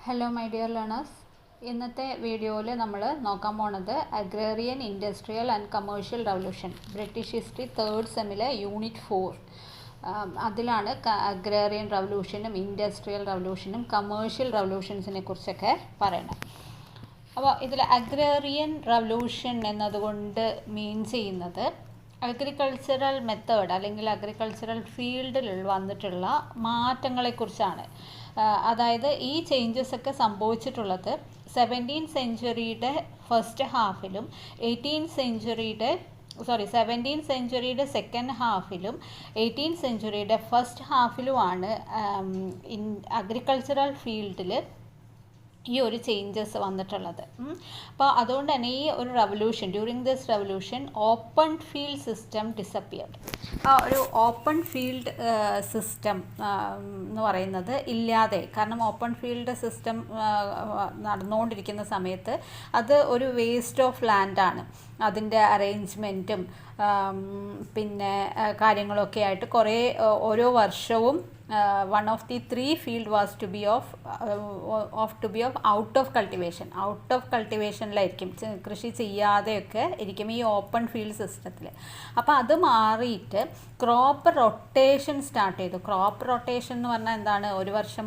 Hello my dear learners, ഇന്നത്തെ വീഡിയോയിൽ നമ്മൾ നോക്കാൻ പോണത് agrarian industrial and commercial revolution British history third സെമ്മിലെ യൂണിറ്റ് 4 അതിലാണ് അഗ്രേറിയൻ റവല്യൂഷനും ഇൻഡസ്ട്രിയൽ റവല്യൂഷനും കമേഴ്ഷ്യൽ റവല്യൂഷൻസിനെ കുറിച്ചൊക്കെ പറയണം. അപ്പോൾ ഇതിൽ അഗ്രേറിയൻ റവല്യൂഷൻ എന്നതുകൊണ്ട് മീൻ ചെയ്യുന്നത് അഗ്രികൾച്ചറൽ മെത്തേഡ് അല്ലെങ്കിൽ അഗ്രികൾച്ചറൽ ഫീൽഡിൽ വന്നിട്ടുള്ള മാറ്റങ്ങളെക്കുറിച്ചാണ്. അതായത് ഈ ചേഞ്ചസ് ഒക്കെ സംഭവിച്ചിട്ടുള്ളത് 17th സെഞ്ച്വറിയുടെ ഫസ്റ്റ് ഹാഫിലും 17th സെഞ്ച്വറിയുടെ സെക്കൻഡ് ഹാഫിലും 18th സെഞ്ച്വറിയുടെ ഫസ്റ്റ് ഹാഫിലുമാണ് അഗ്രികൾച്ചറൽ ഫീൽഡിൽ ഈ ഒരു ചേഞ്ചസ് വന്നിട്ടുള്ളത്. അപ്പോൾ അതുകൊണ്ട് തന്നെ ഈ ഒരു revolution during this revolution open field system disappeared. ആ ഒരു ഓപ്പൺ ഫീൽഡ് സിസ്റ്റം എന്ന് പറയുന്നത് ഇല്ലാതെ, കാരണം ഓപ്പൺ ഫീൽഡ് സിസ്റ്റം നടന്നുകൊണ്ടിരിക്കുന്ന സമയത്ത് അത് ഒരു വേസ്റ്റ് ഓഫ് ലാൻഡാണ്. അതിൻ്റെ അറേഞ്ച്മെൻറ്റും പിന്നെ കാര്യങ്ങളൊക്കെ ആയിട്ട് കുറേ ഓരോ വർഷവും one of the three field was to be of out of cultivation കൃഷി ചെയ്യാതെയൊക്കെ ഇരിക്കും ഈ ഓപ്പൺ ഫീൽഡ് സിസ്റ്റത്തിൽ. അപ്പോൾ അത് മാറിയിട്ട് ക്രോപ്പ് റൊട്ടേഷൻ സ്റ്റാർട്ട് ചെയ്തു. ക്രോപ്പ് റൊട്ടേഷൻ എന്ന് പറഞ്ഞാൽ എന്താണ്? ഒരു വർഷം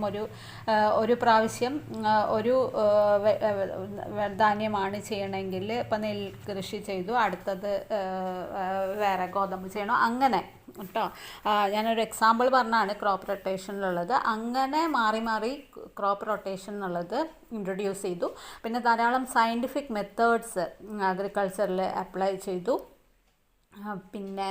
ഒരു പ്രാവശ്യം ഒരു ധാന്യമാണ് ചെയ്യണമെങ്കിൽ ഇപ്പം നെൽ കൃഷി ചെയ്തു, അടുത്തത് വേറെ ഗോതമ്പ് ചെയ്യണം, അങ്ങനെ കേട്ടോ. ഞാനൊരു എക്സാമ്പിൾ പറഞ്ഞാണ് ക്രോപ്പ് റൊട്ടേഷനിലുള്ളത്. അങ്ങനെ മാറി മാറി ക്രോപ്പ് റൊട്ടേഷൻ എന്നുള്ളത് ഇൻട്രൊഡ്യൂസ് ചെയ്തു. പിന്നെ ധാരാളം സയൻറ്റിഫിക് മെത്തേഡ്സ് അഗ്രികൾച്ചറിൽ അപ്ലൈ ചെയ്തു. പിന്നെ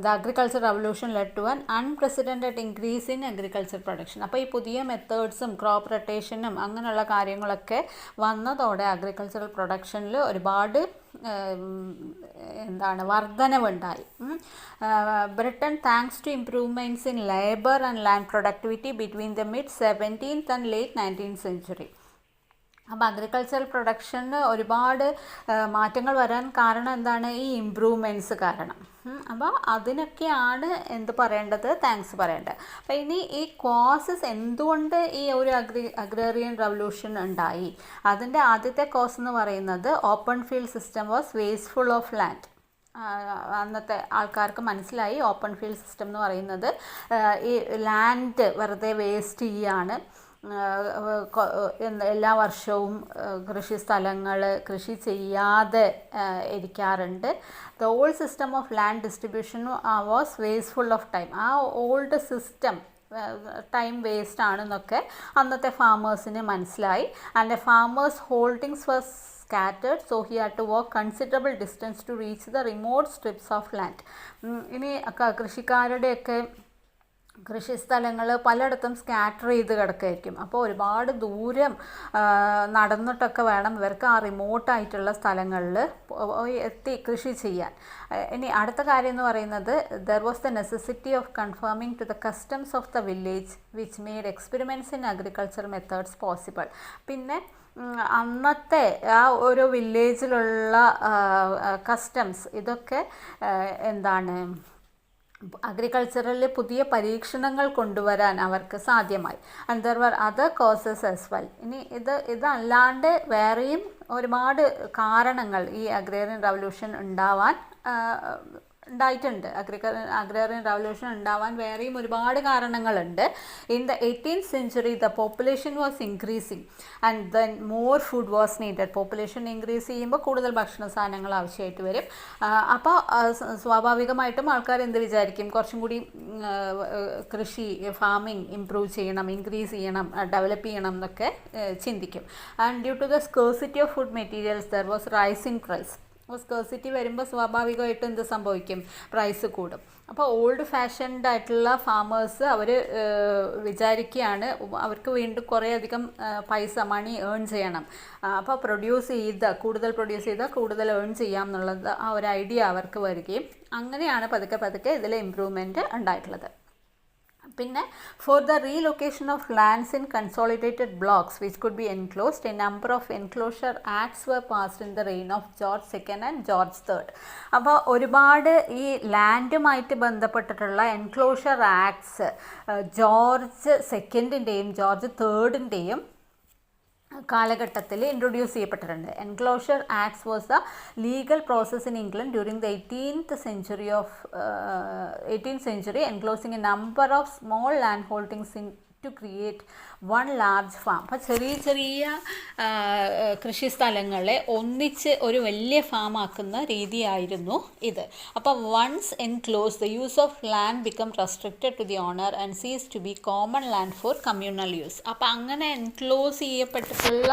the agriculture revolution led to an unprecedented increase in agriculture production. അപ്പോൾ ഈ പുതിയ മെത്തേഡ്സും ക്രോപ്പ് റൊട്ടേഷനും അങ്ങനെയുള്ള കാര്യങ്ങളൊക്കെ വന്നതോടെ അഗ്രികൾച്ചറൽ പ്രൊഡക്ഷനിൽ ഒരുപാട് വർധനവുണ്ടായി. Britain thanks to improvements in labour and land productivity between the mid 17th and late 19th century. അപ്പോൾ അഗ്രികൾച്ചറൽ പ്രൊഡക്ഷന് ഒരുപാട് മാറ്റങ്ങൾ വരാൻ കാരണം എന്താണ്? ഈ ഇംപ്രൂവ്മെൻറ്റ്സ് കാരണം. അപ്പോൾ അതിനൊക്കെയാണ് എന്ത് പറയേണ്ടത്? താങ്ക്സ് പറയേണ്ടത്. അപ്പോൾ ഇനി ഈ കോസസ് എന്തുകൊണ്ട് ഈ ഒരു അഗ്രേറിയൻ റവല്യൂഷൻ ഉണ്ടായി? അതിൻ്റെ ആദ്യത്തെ കോസ് എന്ന് പറയുന്നത് open field system was wasteful of land. അന്നത്തെ ആൾക്കാർക്ക് മനസ്സിലായി ഓപ്പൺ ഫീൽഡ് സിസ്റ്റം എന്ന് പറയുന്നത് ഈ ലാൻഡ് വെറുതെ വേസ്റ്റ് ചെയ്യാണ്. എല്ലാ വർഷവും കൃഷിസ്ഥലങ്ങൾ കൃഷി ചെയ്യാതെ ഇരിക്കാറുണ്ട്. The old system of land distribution was wasteful of time. ആ ഓൾഡ് സിസ്റ്റം ടൈം വേസ്റ്റ് ആണെന്നൊക്കെ അന്നത്തെ ഫാമേഴ്സിന് മനസ്സിലായി. And farmers holdings was scattered, so he had to walk considerable distance to reach the remote strips of land. ഇനി കൃഷിക്കാരുടെയൊക്കെ കൃഷിസ്ഥലങ്ങൾ പലയിടത്തും scatter ചെയ്ത് കിടക്കുകയായിരിക്കും. അപ്പോൾ ഒരുപാട് ദൂരം നടന്നിട്ടൊക്കെ വേണം ഇവർക്ക് ആ റിമോട്ടായിട്ടുള്ള സ്ഥലങ്ങളിൽ എത്തി കൃഷി ചെയ്യാൻ. ഇനി അടുത്ത കാര്യം എന്ന് പറയുന്നത് there was the necessity of conforming to the customs of the village which made experiments in agriculture methods possible. പിന്നെ അന്നത്തെ ആ ഒരു വില്ലേജിലുള്ള കസ്റ്റംസ് ഇതൊക്കെ അഗ്രികൾച്ചറിൽ പുതിയ പരീക്ഷണങ്ങൾ കൊണ്ടുവരാൻ അവർക്ക് സാധ്യമായി. And there were other causes as well. ഇനി ഇതല്ലാണ്ട് വേറെയും ഒരുപാട് കാരണങ്ങൾ ഈ അഗ്രേറിയൻ റവല്യൂഷൻ ഉണ്ടായിട്ടുണ്ട്. അഗ്രേറിയൻ റവല്യൂഷൻ ഉണ്ടാവാൻ വേറെയും ഒരുപാട് കാരണങ്ങളുണ്ട്. In the 18th century the population was increasing and then more food was needed. Population increase ചെയ്യുമ്പോൾ കൂടുതൽ ഭക്ഷണ സാധനങ്ങൾ ആവശ്യമായിട്ട് വരും. അപ്പോൾ സ്വാഭാവികമായിട്ടും ആൾക്കാർ എന്ത് വിചാരിക്കും? കുറച്ചും കൂടി കൃഷി ഫാമിംഗ് ഇംപ്രൂവ് ചെയ്യണം, ഇൻക്രീസ് ചെയ്യണം, ഡെവലപ്പ് ചെയ്യണം എന്നൊക്കെ ചിന്തിക്കും. And due to the scarcity of food materials there was rising price. അപ്പോൾ സ്കേഴ്സിറ്റി വരുമ്പോൾ സ്വാഭാവികമായിട്ടും എന്ത് സംഭവിക്കും? പ്രൈസ് കൂടും. അപ്പോൾ ഓൾഡ് ഫാഷൻഡ് ആയിട്ടുള്ള ഫാമേഴ്സ് അവർ വിചാരിക്കുകയാണ് അവർക്ക് വീണ്ടും കുറേ അധികം മണി ഏൺ ചെയ്യണം. അപ്പോൾ കൂടുതൽ പ്രൊഡ്യൂസ് ചെയ്താൽ കൂടുതൽ ഏൺ ചെയ്യാം എന്നുള്ളത് ആ ഒരു ഐഡിയ അവർക്ക് വരികയും അങ്ങനെയാണ് പതുക്കെ ഇതിൽ ഇമ്പ്രൂവ്മെൻറ്റ് ഉണ്ടായിട്ടുള്ളത്. പിന്നെ for the relocation of lands in consolidated blocks which could be enclosed, a number of enclosure acts were passed in the reign of George second and George third. അപ്പോൾ ഒരുപാട് ഈ ലാൻഡുമായിട്ട് ബന്ധപ്പെട്ടിട്ടുള്ള എൻക്ലോഷർ ആക്ട്സ് ജോർജ് സെക്കൻഡിൻ്റെയും George തേർഡിൻ്റെയും കാലഘട്ടത്തിൽ introduce ചെയ്യപ്പെട്ടിട്ടുണ്ട്. Enclosure acts was the legal process in England during the 18th century enclosing a number of small land holdings in to create one large farm. അപ്പോൾ ചെറിയ ചെറിയ കൃഷി സ്ഥലങ്ങളെ ഒന്നിച്ച് ഒരു വലിയ ഫാം ആക്കുന്ന രീതിയായിരുന്നു ഇത്. അപ്പോൾ once enclose the use of land become restricted to the owner and cease to be common land for communal use. അപ്പോൾ അങ്ങനെ എൻക്ലോസ് ചെയ്യപ്പെട്ടിട്ടുള്ള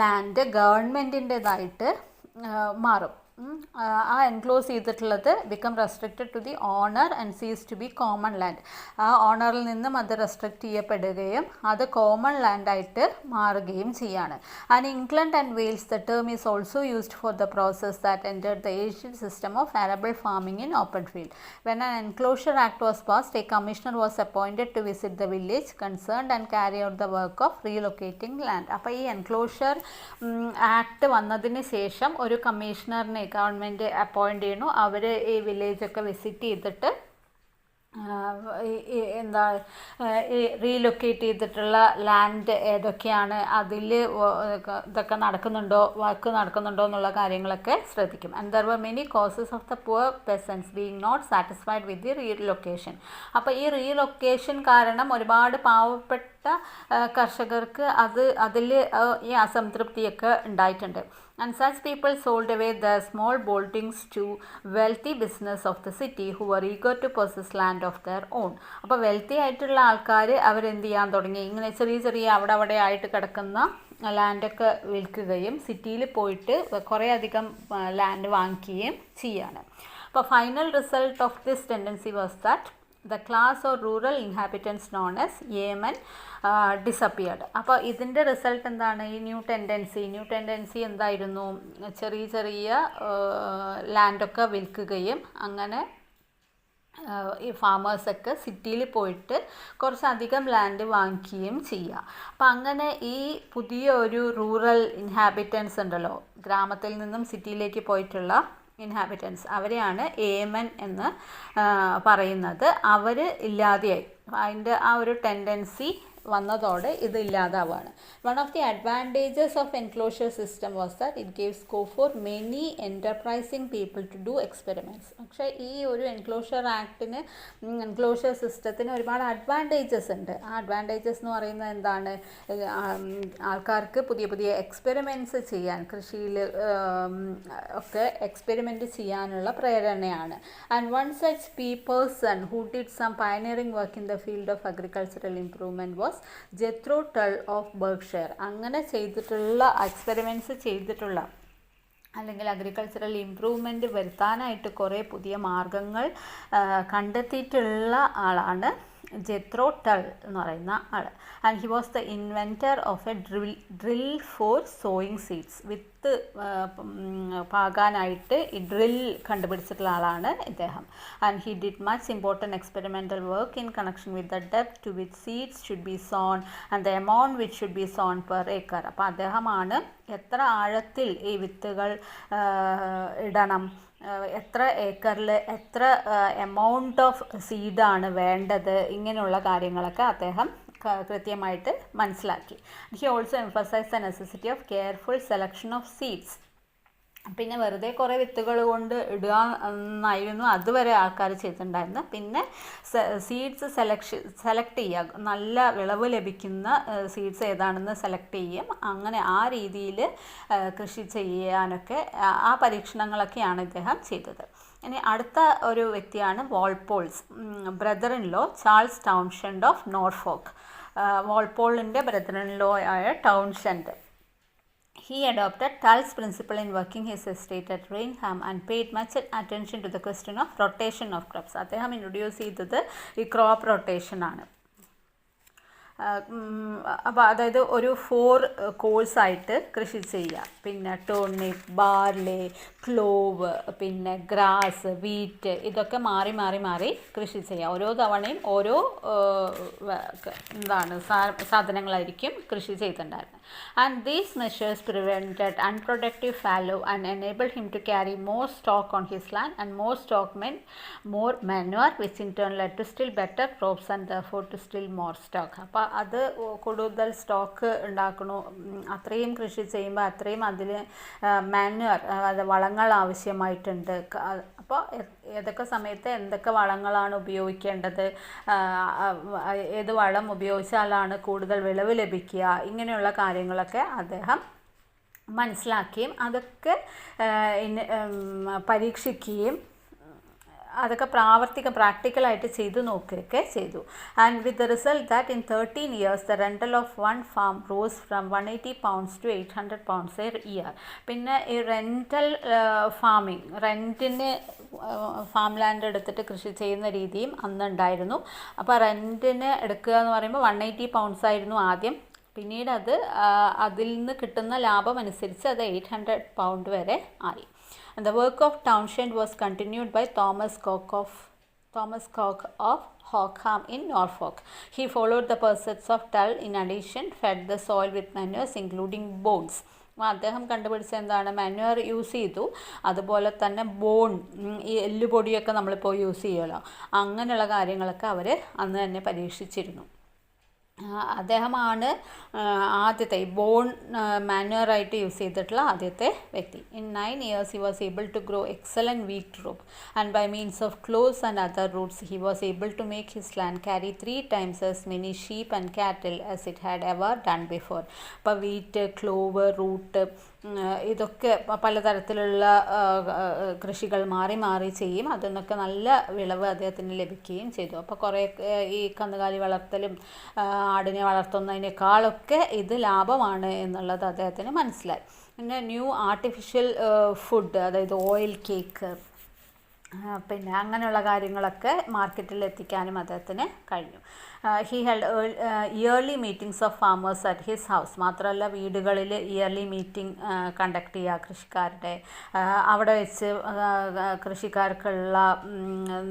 ലാൻഡ് ഗവൺമെൻറ്റിൻ്റെതായിട്ട് മാറും. ആ എൻക്ലോസ് ചെയ്തിട്ടുള്ളത് become restricted to the owner and cease to be common land. ആ ഓണറിൽ നിന്നും അത് restrict ചെയ്യപ്പെടുകയും അത് കോമൺ ലാൻഡായിട്ട് മാറുകയും ചെയ്യാണ്. And England and Wales the term is also used for the process that entered the Asian system of arable farming in open field. When an enclosure act was passed, a commissioner was appointed to visit the village concerned and carry out the work of relocating land. അപ്പോൾ ഈ enclosure act വന്നതിന് ശേഷം ഒരു കമ്മീഷണറിനെ government appoint ചെയ്യുന്നു. അവർ ഈ വില്ലേജൊക്കെ visit ചെയ്തിട്ട് എന്താ relocate ചെയ്തിട്ടുള്ള ലാൻഡ് ഏതൊക്കെയാണ്, അതിൽ ഇതൊക്കെ നടക്കുന്നുണ്ടോ, വർക്ക് നടക്കുന്നുണ്ടോ എന്നുള്ള കാര്യങ്ങളൊക്കെ ശ്രദ്ധിക്കും. And there were many causes of the poor peasants being not satisfied with the relocation. അപ്പോൾ ഈ റീലൊക്കേഷൻ കാരണം ഒരുപാട് പാവപ്പെട്ട കർഷകർക്ക് അതിൽ ഈ അസംതൃപ്തിയൊക്കെ ഉണ്ടായിട്ടുണ്ട്. And such people sold away their small holdings to wealthy business of the city who were eager to possess land of their own. അപ്പോൾ വെൽത്തി ആയിട്ടുള്ള ആൾക്കാർ അവരെന്ത് ചെയ്യാൻ തുടങ്ങി, ഇങ്ങനെ ചെറിയ ചെറിയ അവിടെ ആയിട്ട് കിടക്കുന്ന ലാൻഡൊക്കെ വിൽക്കുകയും സിറ്റിയിൽ പോയിട്ട് കുറേ അധികം ലാൻഡ് വാങ്ങിക്കുകയും ചെയ്യാണ്. അപ്പോൾ final result of this tendency was that the class or rural inhabitants known as yemen disappeared. അപ്പോൾ ഇതിൻ്റെ റിസൾട്ട് എന്താണ്? ഈ ന്യൂ ടെൻഡൻസി എന്തായിരുന്നു? ചെറിയ ചെറിയ ലാൻഡൊക്കെ വിൽക്കുകയും അങ്ങനെ ഈ ഫാമേഴ്സൊക്കെ സിറ്റിയിൽ പോയിട്ട് കുറച്ചധികം ലാൻഡ് വാങ്ങിക്കുകയും ചെയ്യുക. അപ്പം അങ്ങനെ ഈ പുതിയ ഒരു റൂറൽ ഇൻഹാബിറ്റൻസ് ഉണ്ടല്ലോ, ഗ്രാമത്തിൽ നിന്നും സിറ്റിയിലേക്ക് പോയിട്ടുള്ള ഇൻഹാബിറ്റൻസ്, അവരെയാണ് ഏമൻ എന്ന് പറയുന്നത്. അവർ ഇല്ലാതെയായി. അതിൻ്റെ ആ ഒരു ടെൻഡൻസി വന്നതോടെ ഇത് ഇല്ലാതാവുകയാണ്. One of the advantages of enclosure system was that it gave scope for many enterprising people to do experiments. പക്ഷേ ഈ ഒരു എൻക്ലോഷർ ആക്ടിന്, എൻക്ലോഷർ സിസ്റ്റത്തിന് ഒരുപാട് അഡ്വാൻറ്റേജസ് ഉണ്ട്. ആ അഡ്വാൻറ്റേജസ് എന്ന് പറയുന്നത് എന്താണ്? ആൾക്കാർക്ക് പുതിയ പുതിയ എക്സ്പെരിമെൻറ്റ്സ് ചെയ്യാൻ, കൃഷിയിൽ ഒക്കെ എക്സ്പെരിമെൻറ്റ് ചെയ്യാനുള്ള പ്രേരണയാണ്. And one such person who did some pioneering work in the field of agricultural improvement was Jethro Tull of Berkshire. അങ്ങനെ ചെയ്തിട്ടുള്ള എക്സ്പെരിമെൻറ്റ്സ് ചെയ്തിട്ടുള്ള അല്ലെങ്കിൽ അഗ്രികൾച്ചറൽ ഇംപ്രൂവ്മെൻറ്റ് വരുത്താനായിട്ട് കുറേ പുതിയ മാർഗങ്ങൾ കണ്ടെത്തിയിട്ടുള്ള ആളാണ് ജെത്രോ ടൾ എന്ന് പറയുന്ന ആൾ. And he was the inventor of a drill for sowing seeds. വിത്ത് പാകാനായിട്ട് ഈ ഡ്രിൽ കണ്ടുപിടിച്ചിട്ടുള്ള ആളാണ് ഇദ്ദേഹം. And he did much important experimental work in connection with the depth to which seeds should be sown and the amount which should be sown per acre. അപ്പോൾ അദ്ദേഹമാണ് എത്ര ആഴത്തിൽ ഈ വിത്തുകൾ ഇടണം, എത്ര ഏക്കറിൽ എത്ര എമൗണ്ട് ഓഫ് സീഡാണ് വേണ്ടത്, ഇങ്ങനെയുള്ള കാര്യങ്ങളൊക്കെ അദ്ദേഹം കൃത്യമായിട്ട് മനസ്സിലാക്കി. He also emphasise the necessity of careful selection of seeds. പിന്നെ വെറുതെ കുറേ വിത്തുകൾ കൊണ്ട് ഇടുക എന്നായിരുന്നു അതുവരെ ആൾക്കാർ ചെയ്തിട്ടുണ്ടായിരുന്നത്. പിന്നെ സീഡ്സ് സെലക്ട് ചെയ്യുക, നല്ല വിളവ് ലഭിക്കുന്ന സീഡ്സ് ഏതാണെന്ന് സെലക്ട് ചെയ്യും. അങ്ങനെ ആ രീതിയിൽ കൃഷി ചെയ്യാനൊക്കെ ആ പരീക്ഷണങ്ങളൊക്കെയാണ് ഇദ്ദേഹം ചെയ്തത്. ഇനി അടുത്ത ഒരു വ്യക്തിയാണ് Walpole's brother in law Charles Townshend of Norfolk. വാൾപോളിൻ്റെ ബ്രദർ ഇൻ ലോ ആയ Townshend. He adopted Tull's principle in working his estate at Rainham and paid much attention to the question of rotation of crops. അദ്ദേഹം introduce ചെയ്തത് ഈ crop rotation ആണ്. അപ്പോൾ അതായത് ഒരു 4 കോഴ്സായിട്ട് കൃഷി ചെയ്യുക. പിന്നെ ടോണിപ്പ്, ബാർലി, ക്ലോവ്, പിന്നെ ഗ്രാസ്, വീറ്റ്, ഇതൊക്കെ മാറി മാറി മാറി കൃഷി ചെയ്യുക. ഓരോ തവണയും ഓരോ സാധനങ്ങളായിരിക്കും കൃഷി ചെയ്തിട്ടുണ്ടായിരുന്നത്. And these measures prevented unproductive fallow and enabled him to carry more stock on his land, and more stock meant more manure, which in turn led to still better crops and therefore to still more stock. അപ്പോൾ അത് കൂടുതൽ stock ഉണ്ടാക്കണു. അത്രയും കൃഷി ചെയ്യുമ്പോൾ അത്രയും അതിൽ മാന്യുവർ വളങ്ങൾ ആവശ്യമായിട്ടുണ്ട്. അപ്പോൾ ഏതൊക്കെ സമയത്ത് എന്തൊക്കെ വളങ്ങളാണ് ഉപയോഗിക്കേണ്ടത്, ഏത് വളം ഉപയോഗിച്ചാലാണ് കൂടുതൽ വിളവ് ലഭിക്കുക, ഇങ്ങനെയുള്ള കാര്യങ്ങളൊക്കെ അദ്ദേഹം മനസ്സിലാക്കുകയും അതൊക്കെ പരീക്ഷിക്കുകയും അതൊക്കെ പ്രാക്ടിക്കലായിട്ട് ചെയ്തു നോക്കുകയൊക്കെ ചെയ്തു. And with the result that in 13 years the rental of one farm rose from 180 pounds to 800 pounds A year. പിന്നെ ഈ റെൻ്റൽ ഫാമിങ്, റെൻറ്റിന് ഫാം ലാൻഡ് എടുത്തിട്ട് കൃഷി ചെയ്യുന്ന രീതിയും അന്നുണ്ടായിരുന്നു. അപ്പോൾ റെൻറ്റിന് എടുക്കുക എന്ന് പറയുമ്പോൾ 180 pounds ആയിരുന്നു ആദ്യം. പിന്നീട് അതിൽ നിന്ന് കിട്ടുന്ന ലാഭം അനുസരിച്ച് അത് 800 pounds വരെ ആയി. And the work of Townshend was continued by Thomas Coke of Hockham in Norfolk. He followed the precepts of Tull. In addition, fed the soil with manures including bones. അദ്ദേഹം കണ്ടുപിടിച്ച എന്താണ്, മാന്യുവർ യൂസ് ചെയ്തു, അതുപോലെ തന്നെ ഈ എല്ലുപൊടിയൊക്കെ നമ്മളിപ്പോൾ യൂസ് ചെയ്യുമല്ലോ, അങ്ങനെയുള്ള കാര്യങ്ങളൊക്കെ അവർ അന്ന് തന്നെ പരീക്ഷിച്ചിരുന്നു. അദ്ദേഹമാണ് ആദ്യത്തെ ബോൺ മാന്യുവറായിട്ട് യൂസ് ചെയ്തിട്ടുള്ള ആദ്യത്തെ വ്യക്തി. In 9 years he was able to grow excellent wheat crop, and by means of cloves and other roots he was able to make his land carry 3 times as many sheep and cattle as it had ever done before. അപ്പോൾ wheat, clove, root, ഇതൊക്കെ പലതരത്തിലുള്ള കൃഷികൾ മാറി മാറി ചെയ്യും. അതിൽ നിന്നൊക്കെ നല്ല വിളവ് അദ്ദേഹത്തിന് ലഭിക്കുകയും ചെയ്തു. അപ്പോൾ കുറേ ഈ കന്നുകാലി വളർത്തലും ആടിനെ വളർത്തുന്നതിനേക്കാളൊക്കെ ഇത് ലാഭമാണ് എന്നുള്ളത് അദ്ദേഹത്തിന് മനസ്സിലായി. പിന്നെ ന്യൂ ആർട്ടിഫിഷ്യൽ ഫുഡ്, അതായത് ഓയിൽ കേക്ക്, പിന്നെ അങ്ങനെയുള്ള കാര്യങ്ങളൊക്കെ മാർക്കറ്റിൽ എത്തിക്കാനും അദ്ദേഹത്തിന് കഴിഞ്ഞു. He held yearly meetings of farmers at his house. മാത്രമല്ല വീടുകളിൽ ഇയർലി മീറ്റിംഗ് കണ്ടക്ട് ചെയ്യുക, കൃഷിക്കാരുടെ അവിടെ വെച്ച് കൃഷിക്കാർക്കുള്ള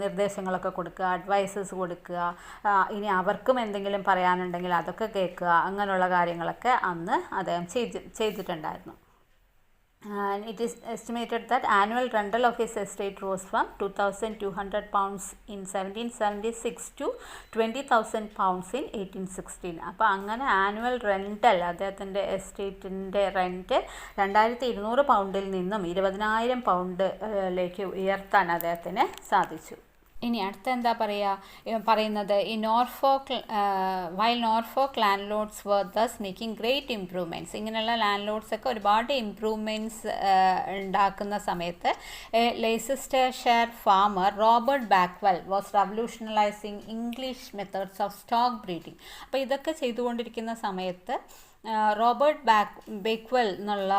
നിർദ്ദേശങ്ങളൊക്കെ കൊടുക്കുക, അഡ്വൈസസ് കൊടുക്കുക, ഇനി അവർക്കും എന്തെങ്കിലും പറയാനുണ്ടെങ്കിൽ അതൊക്കെ കേൾക്കുക, അങ്ങനെയുള്ള കാര്യങ്ങളൊക്കെ അന്ന് അദ്ദേഹം ചെയ്തിട്ടുണ്ടായിരുന്നു. And it is estimated that annual rental of his estate rose from 2,200 pounds in 1776 to 20,000 pounds in 1816. അപ്പോൾ അങ്ങനെ ആനുവൽ റെൻ്റൽ, അദ്ദേഹത്തിൻ്റെ എസ്റ്റേറ്റിൻ്റെ റെൻറ്റ് 2,200 pounds നിന്നും 20,000 pounds ഉയർത്താൻ അദ്ദേഹത്തിന് സാധിച്ചു. ഇനി അടുത്ത എന്താ പറയുന്നത്, ഈ while Norfolk landlords were thus making great improvements. ഇങ്ങനെയുള്ള ലാൻഡ് ലോഡ്സൊക്കെ ഒരുപാട് ഇംപ്രൂവ്മെൻറ്റ്സ് ഉണ്ടാക്കുന്ന സമയത്ത് Leicestershire farmer Robert Bakewell was revolutionising English methods of stock breeding. അപ്പോൾ ഇതൊക്കെ ചെയ്തുകൊണ്ടിരിക്കുന്ന സമയത്ത് റോബർട്ട് ബേക്ക്വെൽ എന്നുള്ള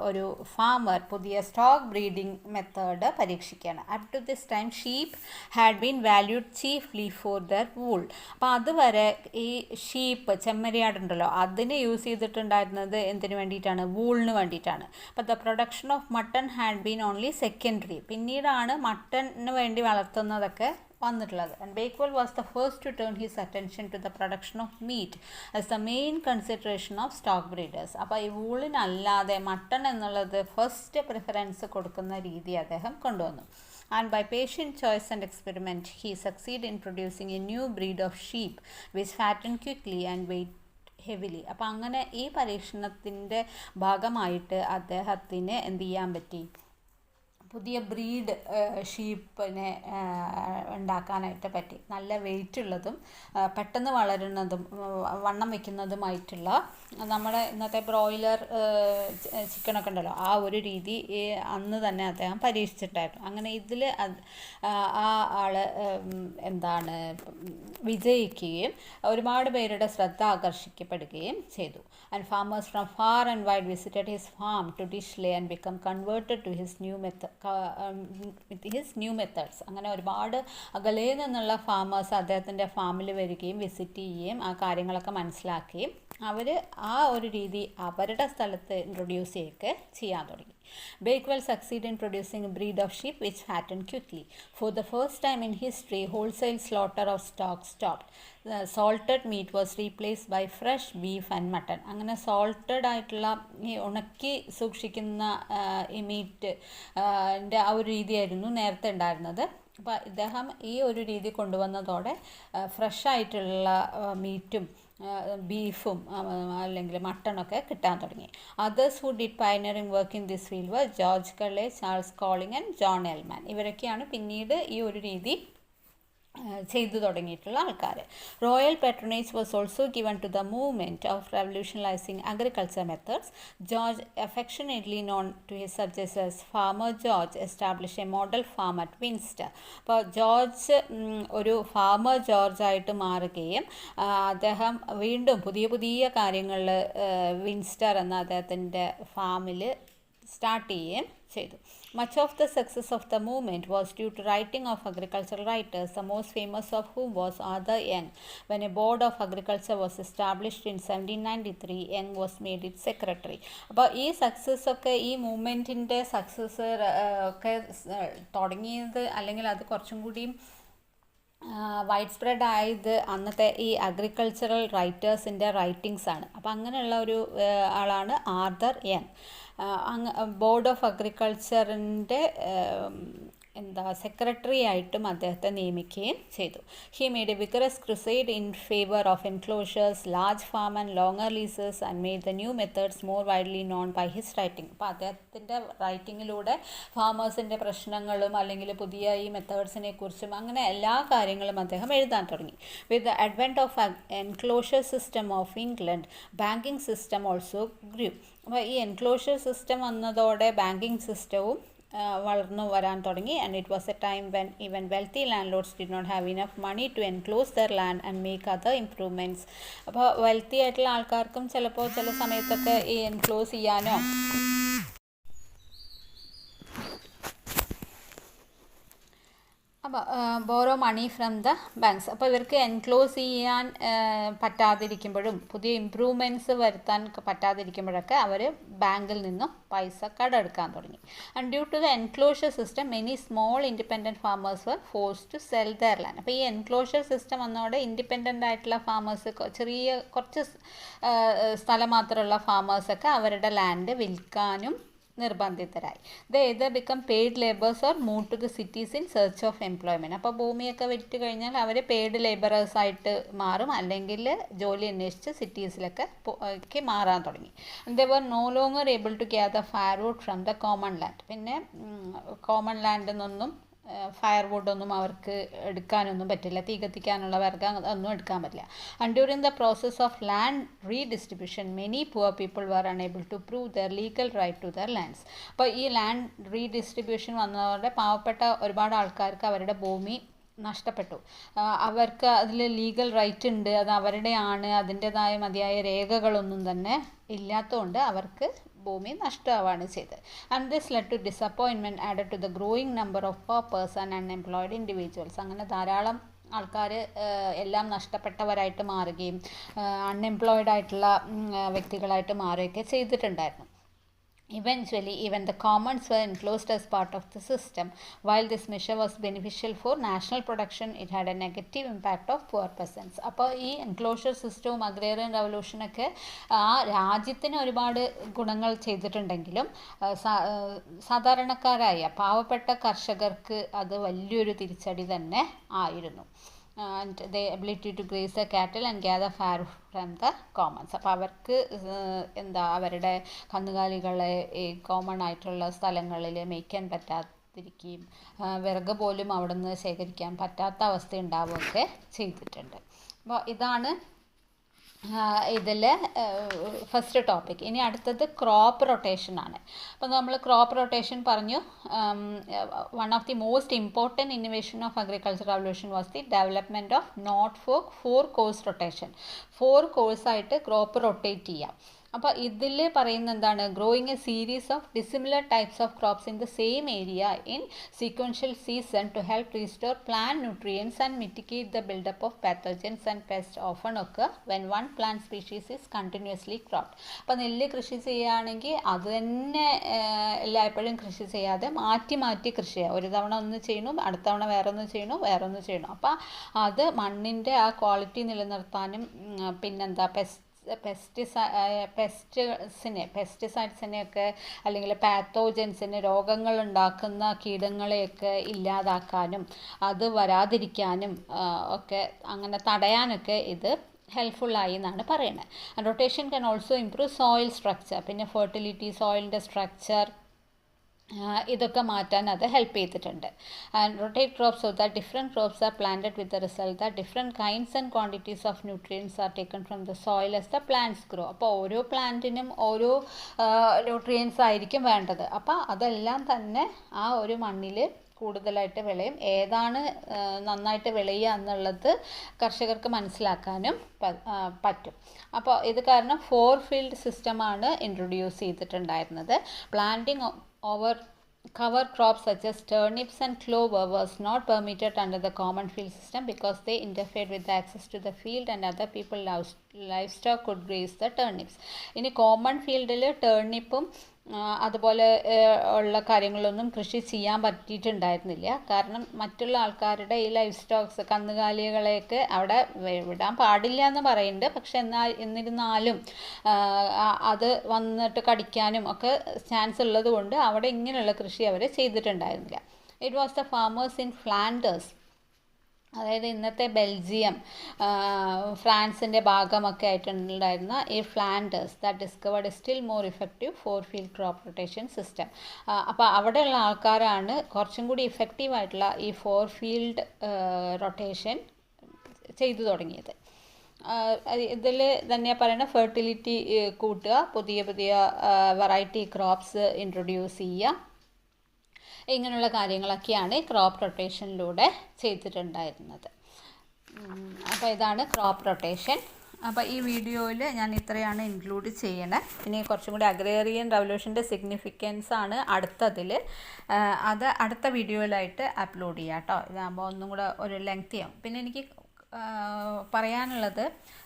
ഒരു ഫാമർ പുതിയ സ്റ്റോക്ക് ബ്രീഡിംഗ് മെത്തേഡ് പരീക്ഷിക്കുകയാണ്. Up to this time sheep had been valued chiefly for their wool. അപ്പോൾ അതുവരെ ഈ ഷീപ്പ്, ചെമ്മരിയാടുണ്ടല്ലോ, അതിനെ യൂസ് ചെയ്തിട്ടുണ്ടായിരുന്നത് എന്തിനു വേണ്ടിയിട്ടാണ്? വൂളിന് വേണ്ടിയിട്ടാണ്. അപ്പോൾ the production of mutton had been only secondary. പിന്നീടാണ് മട്ടണിന് വേണ്ടി വളർത്തുന്നതൊക്കെ വന്നിട്ടുള്ളത്. And Bakewell was the first to turn his attention to the production of meat as the main consideration of stock breeders. അപ്പോൾ ഈ വൂളിനല്ലാതെ മട്ടൺ എന്നുള്ളത് ഫസ്റ്റ് പ്രിഫറൻസ് കൊടുക്കുന്ന രീതി അദ്ദേഹം കൊണ്ടുവന്നു. And by patient choice and experiment, he succeeded in producing a new breed of sheep which fattened quickly and weighed heavily. അപ്പോൾ അങ്ങനെ ഈ പരീക്ഷണത്തിൻ്റെ ഭാഗമായിട്ട് അദ്ദേഹത്തിന് എന്ത് ചെയ്യാൻ പറ്റി? പുതിയ ബ്രീഡ് ഷീപ്പിനെ ഉണ്ടാക്കാനായിട്ട് പറ്റി. നല്ല വെയിറ്റ് ഉള്ളതും പെട്ടെന്ന് വളരുന്നതും വണ്ണം വയ്ക്കുന്നതുമായിട്ടുള്ള നമ്മുടെ ഇന്നത്തെ ബ്രോയിലർ ചിക്കനൊക്കെ ഉണ്ടല്ലോ, ആ ഒരു രീതി അന്ന് തന്നെ അദ്ദേഹം പരീക്ഷിച്ചിട്ടായിരുന്നു. അങ്ങനെ ഇതിൽ ആ ആൾ വിജയിക്കുകയും ഒരുപാട് പേരുടെ ശ്രദ്ധ ആകർഷിക്കപ്പെടുകയും ചെയ്തു. And farmers from far and wide visited his farm to Dishley and become converted to his new methods. അങ്ങനെ ഒരുപാട് അകലെ നിന്നുള്ള ഫാമേഴ്സ് അദ്ദേഹത്തിൻ്റെ ഫാമിൽ വരികയും വിസിറ്റ് ചെയ്യുകയും ആ കാര്യങ്ങളൊക്കെ മനസ്സിലാക്കുകയും അവർ ആ ഒരു രീതി അവരുടെ സ്ഥലത്ത് ഇൻട്രൊഡ്യൂസ് ചെയ്യുകയൊക്കെ ചെയ്യാൻ തുടങ്ങി. Bakewell succeeded in producing a breed of sheep which fattened quickly. For the first time in history, wholesale slaughter of stock stopped. Salted meat was replaced by fresh beef and mutton. അങ്ങനെ salted ആയിട്ടുള്ള ഈ ഉണക്കി സൂക്ഷിക്കുന്ന ഈ meet ആ ഒരു രീതിയായിരുന്നു നേരത്തെ ഉണ്ടായിരുന്നത്. അപ്പോൾ ഇദ്ദേഹം ഈ ഒരു രീതി കൊണ്ടുവന്നതോടെ ഫ്രഷ് ആയിട്ടുള്ള മീറ്റും ബീഫും അല്ലെങ്കിൽ മട്ടണൊക്കെ കിട്ടാൻ തുടങ്ങി. Others who did pioneering work in this field were George Culley, Charles Colling and John Ellman. ഇവരൊക്കെയാണ് പിന്നീട് ഈ ഒരു രീതി ചെയ്തു തുടങ്ങിയിട്ടുള്ള ആൾക്കാർ. Royal patronage was also given to the movement of revolutionising agriculture methods. George, affectionately known to his subjects farmer George, establish a model farm at Windsor. അപ്പോൾ George ഒരു ഫാമർ ജോർജ് ആയിട്ട് മാറുകയും അദ്ദേഹം വീണ്ടും പുതിയ പുതിയ കാര്യങ്ങളിൽ വിൻസ്റ്റർ എന്ന അദ്ദേഹത്തിൻ്റെ ഫാമിൽ സ്റ്റാർട്ട് ചെയ്യുകയും ചെയ്തു. Much of the success of the movement was due to writing of agricultural writers, the most famous of whom was Arthur Young. When a board of agriculture was established in 1793, Young was made its secretary. അപ്പോൾ ഈ success ഒക്കെ, ഈ മൂവ്മെൻറ്റിൻ്റെ success ഒക്കെ തുടങ്ങിയത്, അല്ലെങ്കിൽ അത് കുറച്ചും കൂടിയും വൈഡ് സ്പ്രെഡ് ആയത് അന്നത്തെ ഈ അഗ്രികൾച്ചറൽ റൈറ്റേഴ്സിൻ്റെ റൈറ്റിങ്സ് ആണ്. അപ്പോൾ അങ്ങനെയുള്ള ഒരു ആളാണ് ആർതർ യങ്. ബോർഡ് ഓഫ് അഗ്രികൾച്ചറിൻ്റെ സെക്രട്ടറി ആയിട്ടും അദ്ദേഹത്തെ നിയമിക്കുകയും ചെയ്തു. He made a vigorous crusade in favour of enclosures, large farm and longer leases and made the new methods more widely known by his writing. അപ്പോൾ അദ്ദേഹത്തിൻ്റെ റൈറ്റിങ്ങിലൂടെ ഫാമേഴ്സിൻ്റെ പ്രശ്നങ്ങളും അല്ലെങ്കിൽ പുതിയ ഈ മെത്തേഡ്സിനെ കുറിച്ചും അങ്ങനെ എല്ലാ കാര്യങ്ങളും അദ്ദേഹം എഴുതാൻ തുടങ്ങി. With the advent of enclosure system of England, banking system also grew. അപ്പോൾ ഈ എൻക്ലോഷർ സിസ്റ്റം വന്നതോടെ ബാങ്കിങ് സിസ്റ്റവും വളർന്നു വരാൻ തുടങ്ങി. And it was a time when even wealthy landlords did not have enough money to enclose their land and make other improvements. അപ്പോൾ wealthy ആയിട്ടുള്ള ആൾക്കാർക്കും ചിലപ്പോൾ ചില സമയത്തൊക്കെ ഈ എൻക്ലോസ് ചെയ്യാനോ അപ്പോൾ borrow money from the banks. അപ്പോൾ ഇവർക്ക് എൻക്ലോസ് ചെയ്യാൻ പറ്റാതിരിക്കുമ്പോഴും പുതിയ ഇംപ്രൂവ്മെൻറ്റ്സ് വരുത്താൻ പറ്റാതിരിക്കുമ്പോഴൊക്കെ അവർ ബാങ്കിൽ നിന്നും പൈസ കടമെടുക്കാൻ തുടങ്ങി. And due to the enclosure system many small independent farmers were forced to sell their land. അപ്പോൾ ഈ എൻക്ലോഷർ സിസ്റ്റം വന്നതോടെ ഇൻഡിപെൻഡൻ്റ് ആയിട്ടുള്ള ഫാമേഴ്സ്, ചെറിയ കുറച്ച് സ്ഥലം മാത്രമുള്ള ഫാമേഴ്സൊക്കെ അവരുടെ ലാൻഡ് വിൽക്കാനും നിർബന്ധിതരായി. They either become paid labours or move to the cities in search of employment. അപ്പോൾ ഭൂമിയൊക്കെ വിറ്റ് കഴിഞ്ഞാൽ അവർ പെയ്ഡ് ലേബറേഴ്സായിട്ട് മാറും, അല്ലെങ്കിൽ ജോലി അന്വേഷിച്ച് സിറ്റീസിലൊക്കെ മാറാൻ തുടങ്ങി. They were no longer able to gather firewood from the common land. പിന്നെ കോമൺ ലാൻഡിൽ നിന്നൊന്നും ഫയർവുഡൊന്നും അവർക്ക് എടുക്കാനൊന്നും പറ്റില്ല, തീ കത്തിക്കാനുള്ള വിറക് ഒന്നും എടുക്കാൻ പറ്റില്ല. And during the process of land redistribution many poor people were unable to prove their legal right to their lands. അപ്പോൾ ഈ ലാൻഡ് റീഡിസ്ട്രിബ്യൂഷൻ വന്നതോടെ പാവപ്പെട്ട ഒരുപാട് ആൾക്കാർക്ക് അവരുടെ ഭൂമി നഷ്ടപ്പെട്ടു. അവർക്ക് അതിൽ ലീഗൽ റൈറ്റ് ഉണ്ട്, അത് അവരുടെയാണ്, അതിൻ്റെതായ മതിയായ രേഖകളൊന്നും തന്നെ ഇല്ലാത്തതുകൊണ്ട് അവർക്ക് ഭൂമി നഷ്ടമാവാണ് ചെയ്തത്. And this led to disappointment added to the growing number of paupers and unemployed individuals. അങ്ങനെ ധാരാളം ആൾക്കാർ എല്ലാം നഷ്ടപ്പെട്ടവരായിട്ട് മാറുകയും അൺഎംപ്ലോയിഡ് ആയിട്ടുള്ള വ്യക്തികളായിട്ട് മാറുകയൊക്കെ ചെയ്തിട്ടുണ്ടായിരുന്നു. Eventually, even the commons were enclosed as part of the system. While this measure was beneficial for national production, it had a negative impact of poor peasants. അപ്പോൾ ഈ enclosure സിസ്റ്റവും അഗ്രേറിയൻ റവല്യൂഷനൊക്കെ ആ രാജ്യത്തിന് ഒരുപാട് ഗുണങ്ങൾ ചെയ്തിട്ടുണ്ടെങ്കിലും സാധാരണക്കാരായ പാവപ്പെട്ട കർഷകർക്ക് അത് വലിയൊരു തിരിച്ചടി തന്നെ ആയിരുന്നു. and the ability to graze the cattle and gather fire from the commons. അപ്പോൾ അവർക്ക് അവരുടെ കന്നുകാലികളെ ഈ കോമൺ ആയിട്ടുള്ള സ്ഥലങ്ങളിൽ മേയ്ക്കാൻ പറ്റാതിരിക്കുകയും വിറക് പോലും അവിടെ നിന്ന് ശേഖരിക്കാൻ പറ്റാത്ത അവസ്ഥ ഉണ്ടാവുകയൊക്കെ ചെയ്തിട്ടുണ്ട്. അപ്പോൾ ഇതാണ് ഇതിൽ ഫസ്റ്റ് ടോപ്പിക്. ഇനി അടുത്തത് ക്രോപ്പ് റൊട്ടേഷൻ ആണ്. അപ്പോൾ നമ്മൾ ക്രോപ്പ് റൊട്ടേഷൻ പറഞ്ഞു. One of the most important innovation of agriculture revolution was the development of നോട്ട് ഫോർ കോഴ്സ് റൊട്ടേഷൻ. 4 കോഴ്സായിട്ട് ക്രോപ്പ് റൊട്ടേറ്റ് ചെയ്യാം. അപ്പോൾ ഇതിൽ പറയുന്ന എന്താണ്, growing a series of dissimilar types of crops in the same area in sequential season to help restore plant nutrients and mitigate the buildup of pathogens and pest often ഒക്കെ when one plant species is continuously cropped. അപ്പോൾ നെല്ല് കൃഷി ചെയ്യുകയാണെങ്കിൽ അത് തന്നെ എല്ലായ്പ്പോഴും കൃഷി ചെയ്യാതെ മാറ്റി മാറ്റി കൃഷി ചെയ്യുക. ഒരു തവണ ഒന്ന് ചെയ്യണു, അടുത്ത തവണ വേറൊന്ന് ചെയ്യണു, വേറൊന്ന് ചെയ്യണു. അപ്പോൾ അത് മണ്ണിൻ്റെ ആ ക്വാളിറ്റി നിലനിർത്താനും പിന്നെന്താ പെസ്റ്റിസൈഡ്സിനെയൊക്കെ അല്ലെങ്കിൽ പാത്തോജൻസിന് രോഗങ്ങൾ ഉണ്ടാക്കുന്ന കീടങ്ങളെയൊക്കെ ഇല്ലാതാക്കാനും അത് വരാതിരിക്കാനും ഒക്കെ അങ്ങനെ തടയാനൊക്കെ ഇത് ഹെൽപ്ഫുള്ളായി എന്നാണ് പറയുന്നത്. And rotation can also improve soil structure, പിന്നെ ഫെർട്ടിലിറ്റി, സോയിലിൻ്റെ സ്ട്രക്ചർ, ഇതൊക്കെ മാറ്റാൻ അത് ഹെൽപ്പ് ചെയ്തിട്ടുണ്ട്. And rotate crops so that different crops R planted with the result that different kinds and quantities of nutrients are taken from the soil as the plants grow. അപ്പോൾ ഓരോ പ്ലാന്റിനും ഓരോ nutrients ആയിരിക്കും വേണ്ടത്. അപ്പോൾ അതെല്ലാം തന്നെ ആ ഒരു മണ്ണിൽ കൂടുതലായിട്ട് വിളയും. ഏതാണ് നന്നായിട്ട് വിളയുക എന്നുള്ളത് കർഷകർക്ക് മനസ്സിലാക്കാനും പറ്റും. അപ്പോൾ ഇത് കാരണം 4 ഫീൽഡ് സിസ്റ്റമാണ് ഇൻട്രൊഡ്യൂസ് ചെയ്തിട്ടുണ്ടായിരുന്നത്. Planting over cover crops such as turnips and clover was not permitted under the common field system because they interfered with the access to the field and other people livestock could graze the turnips. ഇനി common ഫീൽഡിൽ ടേർണിപ്പും അതുപോലെ ഉള്ള കാര്യങ്ങളൊന്നും കൃഷി ചെയ്യാൻ പറ്റിയിട്ടുണ്ടായിരുന്നില്ല. കാരണം മറ്റുള്ള ആൾക്കാരുടെ ഈ ലൈഫ് സ്റ്റോക്സ്, കന്നുകാലികളെയൊക്കെ അവിടെ വിടാൻ പാടില്ല എന്ന് പറയുന്നുണ്ട്. പക്ഷെ എന്നിരുന്നാലും അത് വന്നിട്ട് കടിക്കാനും ഒക്കെ ചാൻസ് ഉള്ളത് കൊണ്ട് അവിടെ ഇങ്ങനെയുള്ള കൃഷി അവർ ചെയ്തിട്ടുണ്ടായിരുന്നില്ല. It was the farmers in Flanders, അതായത് ഇന്നത്തെ ബെൽജിയം, ഫ്രാൻസിൻ്റെ ഭാഗമൊക്കെ ആയിട്ടുണ്ടായിരുന്ന ഈ Flanders that discovered still more effective 4 field crop rotation system. അപ്പോൾ അവിടെയുള്ള ആൾക്കാരാണ് കുറച്ചും കൂടി ഇഫക്റ്റീവായിട്ടുള്ള ഈ 4 ഫീൽഡ് റൊട്ടേഷൻ ചെയ്തു തുടങ്ങിയത്. ഇതിൽ തന്നെ പറയുന്ന ഫെർട്ടിലിറ്റി കൂട്ടുക, പുതിയ പുതിയ വെറൈറ്റി ക്രോപ്സ് ഇൻട്രൊഡ്യൂസ് ചെയ്യുക, ഇങ്ങനെയുള്ള കാര്യങ്ങളൊക്കെയാണ് ക്രോപ്പ് റൊട്ടേഷനിലൂടെ ചെയ്തിട്ടുണ്ടായിരുന്നത്. അപ്പോൾ ഇതാണ് ക്രോപ്പ് റൊട്ടേഷൻ. അപ്പോൾ ഈ വീഡിയോയിൽ ഞാൻ ഇത്രയാണ് ഇൻക്ലൂഡ് ചെയ്യണത്. ഇനി കുറച്ചും കൂടി അഗ്രേറിയൻ റവല്യൂഷൻ്റെ സിഗ്നിഫിക്കൻസ് ആണ് അടുത്തതിൽ. അത് അടുത്ത വീഡിയോയിലായിട്ട് അപ്ലോഡ് ചെയ്യാം കേട്ടോ. ഇതാകുമ്പോൾ ഒന്നും കൂടെ ഒരു ലെങ്തി ആവും. പിന്നെ എനിക്ക് പറയാനുള്ളത്,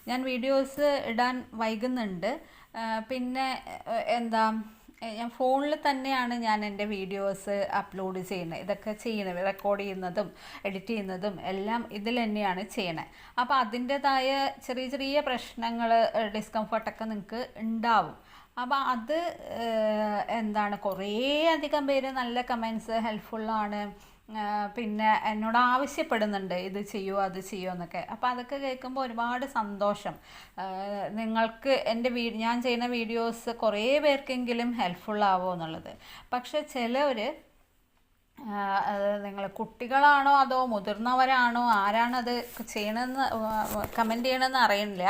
ഞാൻ വീഡിയോസ് ഇടാൻ വൈകുന്നുണ്ട്. പിന്നെ ഞാൻ ഫോണിൽ തന്നെയാണ് ഞാൻ എൻ്റെ വീഡിയോസ് അപ്ലോഡ് ചെയ്യുന്നത്. ഇതൊക്കെ ചെയ്യണത്, റെക്കോർഡ് ചെയ്യുന്നതും എഡിറ്റ് ചെയ്യുന്നതും എല്ലാം ഇതിൽ തന്നെയാണ് ചെയ്യണത്. അപ്പോൾ അതിൻ്റേതായ ചെറിയ ചെറിയ പ്രശ്നങ്ങൾ, ഡിസ്കംഫർട്ടൊക്കെ നിങ്ങൾക്ക് ഉണ്ടാവും. അപ്പോൾ അത് കുറേ അധികം പേര് നല്ല കമൻസ്, ഹെൽപ്ഫുള്ളാണ്, പിന്നെ എന്നോട് ആവശ്യപ്പെടുന്നുണ്ട് ഇത് ചെയ്യുമോ അത് ചെയ്യുമോ എന്നൊക്കെ. അപ്പോൾ അതൊക്കെ കേൾക്കുമ്പോൾ ഒരുപാട് സന്തോഷം. നിങ്ങൾക്ക് എൻ്റെ ഞാൻ ചെയ്യുന്ന വീഡിയോസ് കുറേ പേർക്കെങ്കിലും ഹെൽപ്ഫുള്ളാവുമോ എന്നുള്ളത്. പക്ഷെ ചിലവർ നിങ്ങൾ കുട്ടികളാണോ അതോ മുതിർന്നവരാണോ ആരാണത് ചെയ്യണമെന്ന് കമൻറ്റ് ചെയ്യണമെന്ന് അറിയണില്ല.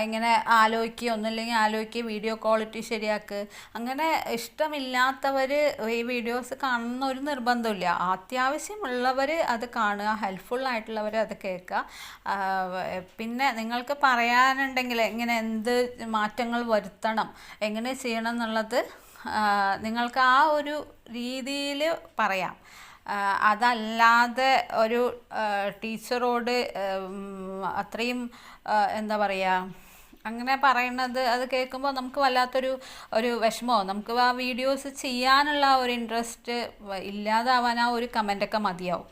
ഇങ്ങനെ ആലോചിക്കുക വീഡിയോ ക്വാളിറ്റി ശരിയാക്ക്, അങ്ങനെ ഇഷ്ടമില്ലാത്തവർ ഈ വീഡിയോസ് കാണുന്ന ഒരു നിർബന്ധമില്ല. അത്യാവശ്യമുള്ളവർ അത് കാണുക, ഹെൽപ്ഫുള്ളായിട്ടുള്ളവർ അത് കേൾക്കുക. പിന്നെ നിങ്ങൾക്ക് പറയാനുണ്ടെങ്കിൽ എങ്ങനെ എന്ത് മാറ്റങ്ങൾ വരുത്തണം, എങ്ങനെ ചെയ്യണം എന്നുള്ളത് നിങ്ങൾക്ക് ആ ഒരു രീതിയിൽ പറയാം. അതല്ലാതെ ഒരു ടീച്ചറോട് അത്രയും അങ്ങനെ പറയുന്നത് അത് കേൾക്കുമ്പോൾ നമുക്ക് വല്ലാത്തൊരു വിഷമമോ, നമുക്ക് ആ വീഡിയോസ് ചെയ്യാനുള്ള ഒരു ഇൻട്രസ്റ്റ് ഇല്ലാതാവാൻ ആ ഒരു കമൻ്റൊക്കെ മതിയാവും.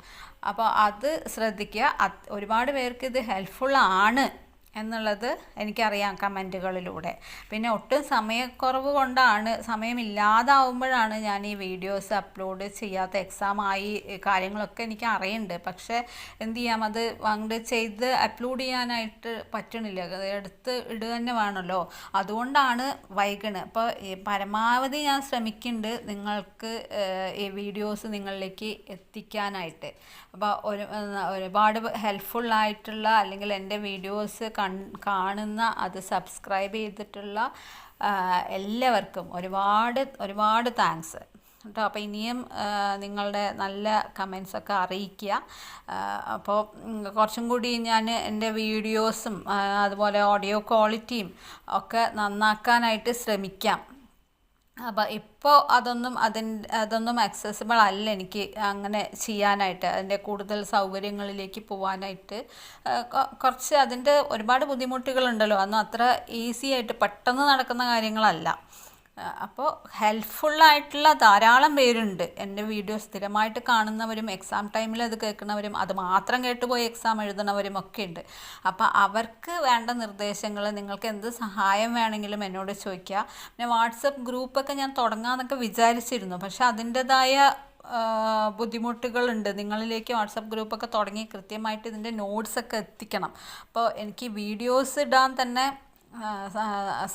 അപ്പോൾ അത് ശ്രദ്ധിക്കുക. ഒരുപാട് പേർക്ക് ഇത് ഹെൽപ്ഫുള്ളാണ് എന്നുള്ളത് എനിക്കറിയാം കമൻറ്റുകളിലൂടെ. പിന്നെ ഒട്ടും സമയക്കുറവ് കൊണ്ടാണ്, സമയമില്ലാതാവുമ്പോഴാണ് ഞാൻ ഈ വീഡിയോസ് അപ്ലോഡ് ചെയ്യാത്ത. എക്സാമായി കാര്യങ്ങളൊക്കെ എനിക്ക് അറിയുന്നുണ്ട്. പക്ഷേ എന്ത് ചെയ്യാം, അത് അങ്ങോട്ട് ചെയ്ത് അപ്ലോഡ് ചെയ്യാനായിട്ട് പറ്റണില്ല. എടുത്ത് ഇടുക തന്നെ വേണമല്ലോ, അതുകൊണ്ടാണ് വൈകണത്. അപ്പോൾ പരമാവധി ഞാൻ ശ്രമിക്കുന്നുണ്ട് നിങ്ങൾക്ക് ഈ വീഡിയോസ് നിങ്ങളിലേക്ക് എത്തിക്കാനായിട്ട്. അപ്പോൾ ഒരുപാട് ഹെൽപ്ഫുള്ളായിട്ടുള്ള, അല്ലെങ്കിൽ എൻ്റെ വീഡിയോസ് കാണുന്ന, അത് സബ്സ്ക്രൈബ് ചെയ്തിട്ടുള്ള എല്ലാവർക്കും ഒരുപാട് താങ്ക്സ് കേട്ടോ. അപ്പോൾ ഇനിയും നിങ്ങളുടെ നല്ല കമൻസൊക്കെ അറിയിക്കുക. അപ്പോൾ കുറച്ചും കൂടി ഞാൻ എൻ്റെ വീഡിയോസും അതുപോലെ ഓഡിയോ ക്വാളിറ്റിയും ഒക്കെ നന്നാക്കാനായിട്ട് ശ്രമിക്കാം. അപ്പോൾ ഇപ്പോൾ അതൊന്നും ആക്സസിബിൾ അല്ല എനിക്ക് അങ്ങനെ ചെയ്യാനായിട്ട്. അതിൻ്റെ കൂടുതൽ സൗകര്യങ്ങളിലേക്ക് പോകാനായിട്ട് കുറച്ച് അതിൻ്റെ ഒരുപാട് ബുദ്ധിമുട്ടുകളുണ്ടല്ലോ. അതൊന്നും അത്ര ഈസി ആയിട്ട് പെട്ടെന്ന് നടക്കുന്ന കാര്യങ്ങളല്ല. അപ്പോൾ ഹെൽപ്ഫുള്ളായിട്ടുള്ള ധാരാളം പേരുണ്ട്. എൻ്റെ വീഡിയോ സ്ഥിരമായിട്ട് കാണുന്നവരും എക്സാം ടൈമിൽ അത് കേൾക്കുന്നവരും അത് മാത്രം കേട്ടുപോയി എക്സാം എഴുതുന്നവരും ഒക്കെ ഉണ്ട്. അപ്പോൾ അവർക്ക് വേണ്ട നിർദ്ദേശങ്ങൾ, നിങ്ങൾക്ക് എന്ത് സഹായം വേണമെങ്കിലും എന്നോട് ചോദിക്കുക. പിന്നെ വാട്സപ്പ് ഗ്രൂപ്പൊക്കെ ഞാൻ തുടങ്ങാമെന്നൊക്കെ വിചാരിച്ചിരുന്നു. പക്ഷെ അതിൻ്റെതായ ബുദ്ധിമുട്ടുകളുണ്ട്. നിങ്ങളിലേക്ക് വാട്സപ്പ് ഗ്രൂപ്പൊക്കെ തുടങ്ങി കൃത്യമായിട്ട് ഇതിൻ്റെ നോട്ട്സൊക്കെ എത്തിക്കണം. അപ്പോൾ എനിക്ക് വീഡിയോസ് ഇടാൻ തന്നെ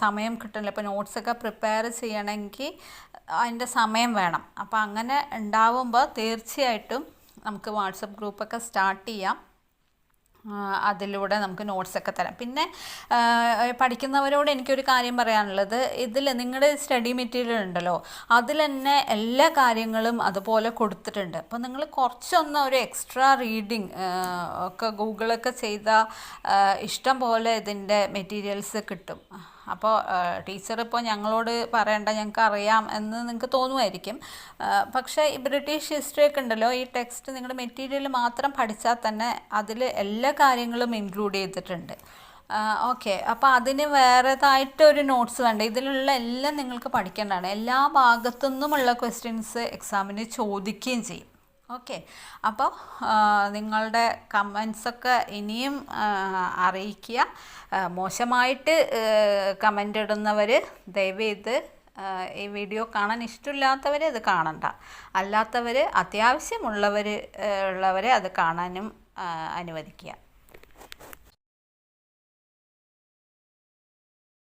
സമയം കിട്ടുന്നില്ല. ഇപ്പോൾ നോട്ട്സൊക്കെ പ്രിപ്പയർ ചെയ്യണമെങ്കിൽ അതിൻ്റെ സമയം വേണം. അപ്പോൾ അങ്ങനെ ഉണ്ടാവുമ്പോൾ തീർച്ചയായിട്ടും നമുക്ക് വാട്സപ്പ് ഗ്രൂപ്പൊക്കെ സ്റ്റാർട്ട് ചെയ്യാം. അതിലൂടെ നമുക്ക് നോട്ട്സൊക്കെ തരാം. പിന്നെ പഠിക്കുന്നവരോട് എനിക്കൊരു കാര്യം പറയാനുള്ളത്, ഇതിൽ നിങ്ങളുടെ സ്റ്റഡി മെറ്റീരിയൽ ഉണ്ടല്ലോ, അതിൽ തന്നെ എല്ലാ കാര്യങ്ങളും അതുപോലെ കൊടുത്തിട്ടുണ്ട്. അപ്പോൾ നിങ്ങൾ കുറച്ചൊന്ന് ഒരു എക്സ്ട്രാ റീഡിങ് ഒക്കെ ഗൂഗിളൊക്കെ ചെയ്താൽ ഇഷ്ടം പോലെ ഇതിൻ്റെ മെറ്റീരിയൽസ് കിട്ടും. അപ്പോൾ ടീച്ചർ ഇപ്പോൾ ഞങ്ങളോട് പറയണ്ട, ഞങ്ങൾക്ക് അറിയാം എന്ന് നിങ്ങൾക്ക് തോന്നുമായിരിക്കും. പക്ഷേ ഈ ബ്രിട്ടീഷ് ഹിസ്റ്ററി ഒക്കെ ഉണ്ടല്ലോ, ഈ ടെക്സ്റ്റ് നിങ്ങളുടെ മെറ്റീരിയൽ മാത്രം പഠിച്ചാൽ തന്നെ അതിൽ എല്ലാ കാര്യങ്ങളും ഇൻക്ലൂഡ് ചെയ്തിട്ടുണ്ട്. ഓക്കെ, അപ്പോൾ അതിന് വേറേതായിട്ടൊരു നോട്ട്സ് വേണ്ട. ഇതിലുള്ള എല്ലാം നിങ്ങൾക്ക് പഠിക്കേണ്ടതാണ്. എല്ലാ ഭാഗത്തു നിന്നുമുള്ള ക്വസ്റ്റ്യൻസ് എക്സാമിന് ചോദിക്കുകയും ചെയ്യും. ഓക്കെ, അപ്പോൾ നിങ്ങളുടെ കമൻസൊക്കെ ഇനിയും അറിയിക്കുക. മോശമായിട്ട് കമൻ്റ് ഇടുന്നവർ ദയവേത് ഈ വീഡിയോ കാണാൻ ഇഷ്ടമില്ലാത്തവർ ഇത് കാണണ്ട. അല്ലാത്തവർ, അത്യാവശ്യമുള്ളവരെ അത് കാണാനും അനുവദിക്കുക.